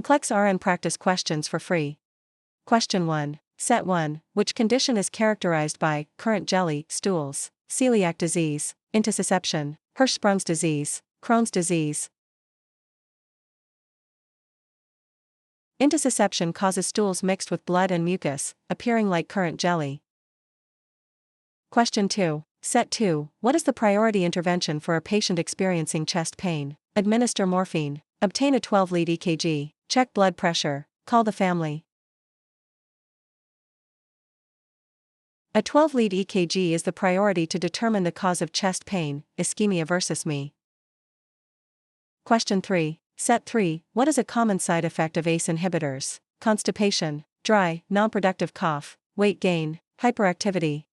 NCLEX RN practice questions for free. Question 1. Set 1. Which condition is characterized by current jelly, stools, celiac disease, intussusception, Hirschsprung's disease, Crohn's disease? Intussusception causes stools mixed with blood and mucus, appearing like current jelly. Question 2. Set 2. What is the priority intervention for a patient experiencing chest pain? Administer morphine, obtain a 12-lead EKG, check blood pressure, call the family. A 12-lead EKG is the priority to determine the cause of chest pain, ischemia versus me. Question 3. Set 3. What is a common side effect of ACE inhibitors? Constipation, dry, non-productive cough, weight gain, hyperactivity.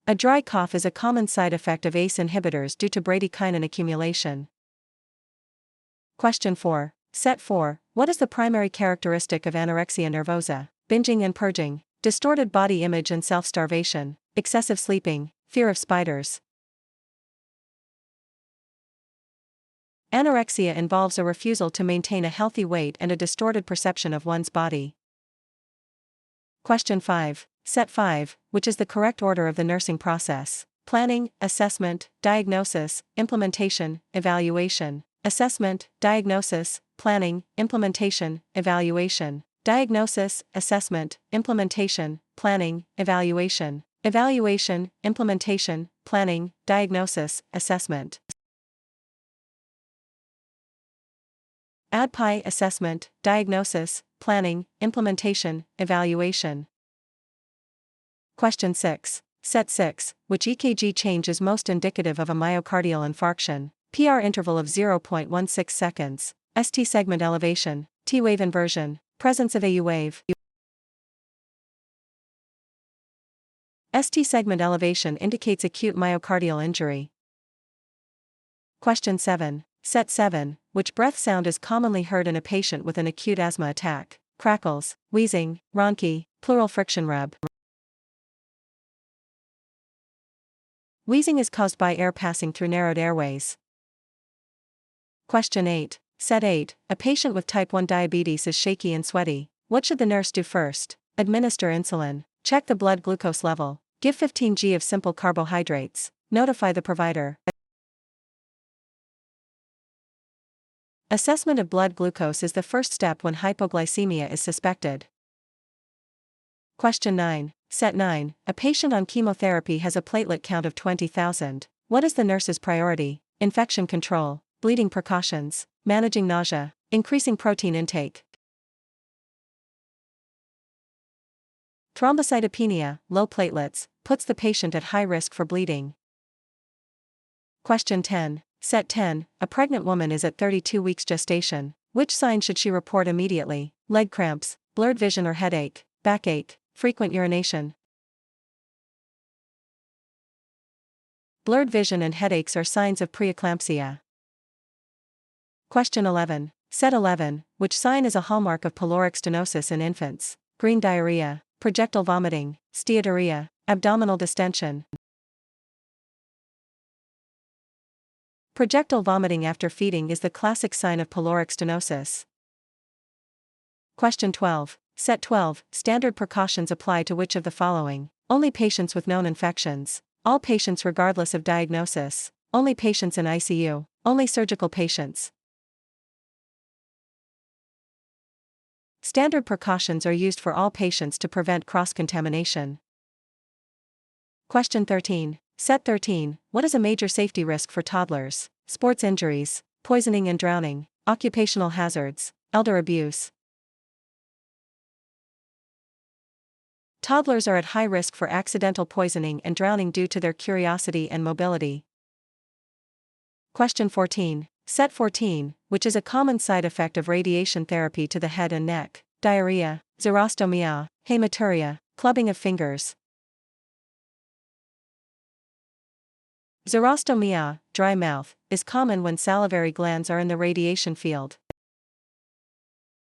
A dry cough is a common side effect of ACE inhibitors due to bradykinin accumulation. Question 4. Set 4. What is the primary characteristic of anorexia nervosa? Binging and purging, distorted body image and self-starvation, excessive sleeping, fear of spiders. Anorexia involves a refusal to maintain a healthy weight and a distorted perception of one's body. Question 5. Set 5. Which is the correct order of the nursing process? Planning, assessment, diagnosis, implementation, evaluation. Assessment, diagnosis, planning, implementation, evaluation. Diagnosis, assessment, implementation, planning, evaluation. Evaluation, implementation, planning, diagnosis, assessment. ADPI assessment, diagnosis, planning, implementation, evaluation. Question 6. Set 6. Which EKG change is most indicative of a myocardial infarction? PR interval of 0.16 seconds, ST segment elevation, T wave inversion, presence of AU wave. ST segment elevation indicates acute myocardial injury. Question 7. Set 7. Which breath sound is commonly heard in a patient with an acute asthma attack? Crackles, wheezing, rhonchi, pleural friction rub. Wheezing is caused by air passing through narrowed airways. Question 8. Set 8. A patient with type 1 diabetes is shaky and sweaty. What should the nurse do first? Administer insulin, check the blood glucose level, give 15 g of simple carbohydrates, notify the provider. Assessment of blood glucose is the first step when hypoglycemia is suspected. Question 9. Set 9. A patient on chemotherapy has a platelet count of 20,000. What is the nurse's priority? Infection control, bleeding precautions, managing nausea, increasing protein intake. Thrombocytopenia, low platelets, puts the patient at high risk for bleeding. Question 10. Set 10. A pregnant woman is at 32 weeks gestation. Which sign should she report immediately? Leg cramps, blurred vision or headache, backache, frequent urination. Blurred vision and headaches are signs of preeclampsia. Question 11. Set 11. Which sign is a hallmark of pyloric stenosis in infants? Green diarrhea, projectile vomiting, steatorrhea, abdominal distension. Projectile vomiting after feeding is the classic sign of pyloric stenosis. Question 12. Set 12. Standard precautions apply to which of the following? Only patients with known infections, all patients regardless of diagnosis, only patients in ICU, only surgical patients. Standard precautions are used for all patients to prevent cross-contamination. Question 13. Set 13. What is a major safety risk for toddlers? Sports injuries, poisoning and drowning, occupational hazards, elder abuse. Toddlers are at high risk for accidental poisoning and drowning due to their curiosity and mobility. Question 14. Set 14. Which is a common side effect of radiation therapy to the head and neck? Diarrhea, xerostomia, hematuria, clubbing of fingers. Xerostomia, dry mouth, is common when salivary glands are in the radiation field.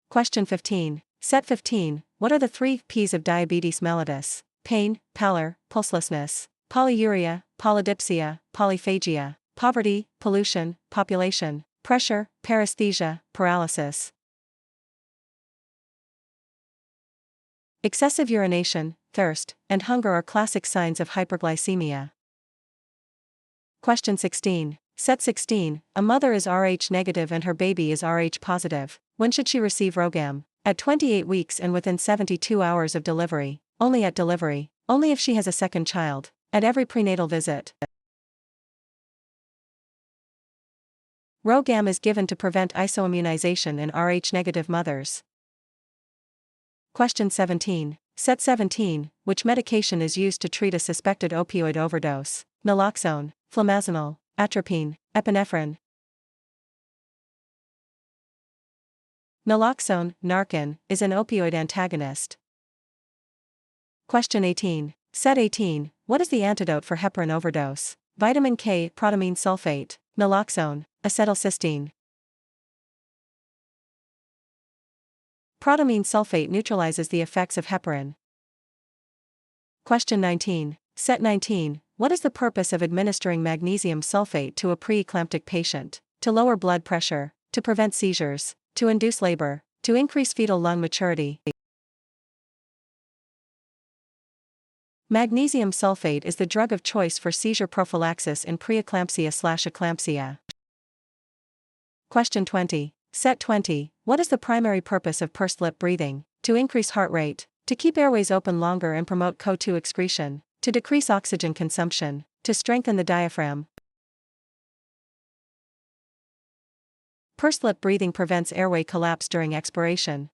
Question 15. Set 15. What are the 3 P's of diabetes mellitus? Pain, pallor, pulselessness, polyuria, polydipsia, polyphagia, poverty, pollution, population. pressure, paresthesia, paralysis. Excessive urination, thirst, and hunger are classic signs of hyperglycemia. Question 16. Set 16. A mother is Rh negative and her baby is Rh positive. When should she receive RhoGAM? At 28 weeks and within 72 hours of delivery, only at delivery, only if she has a second child, at every prenatal visit. RhoGAM is given to prevent isoimmunization in Rh negative mothers. Question 17. Set 17. Which medication is used to treat a suspected opioid overdose? Naloxone, flumazenol, atropine, epinephrine. Naloxone, Narcan, is an opioid antagonist. Question 18. Set 18. What is the antidote for heparin overdose? Vitamin K, protamine sulfate, naloxone, acetylcysteine. Protamine sulfate neutralizes the effects of heparin. Question 19. Set 19. What is the purpose of administering magnesium sulfate to a preeclamptic patient? To lower blood pressure, to prevent seizures, to induce labor, to increase fetal lung maturity. Magnesium sulfate is the drug of choice for seizure prophylaxis in preeclampsia/eclampsia. Question 20. Set 20. What is the primary purpose of pursed lip breathing? To increase heart rate, to keep airways open longer and promote CO2 excretion, to decrease oxygen consumption, to strengthen the diaphragm. Pursed lip breathing prevents airway collapse during expiration.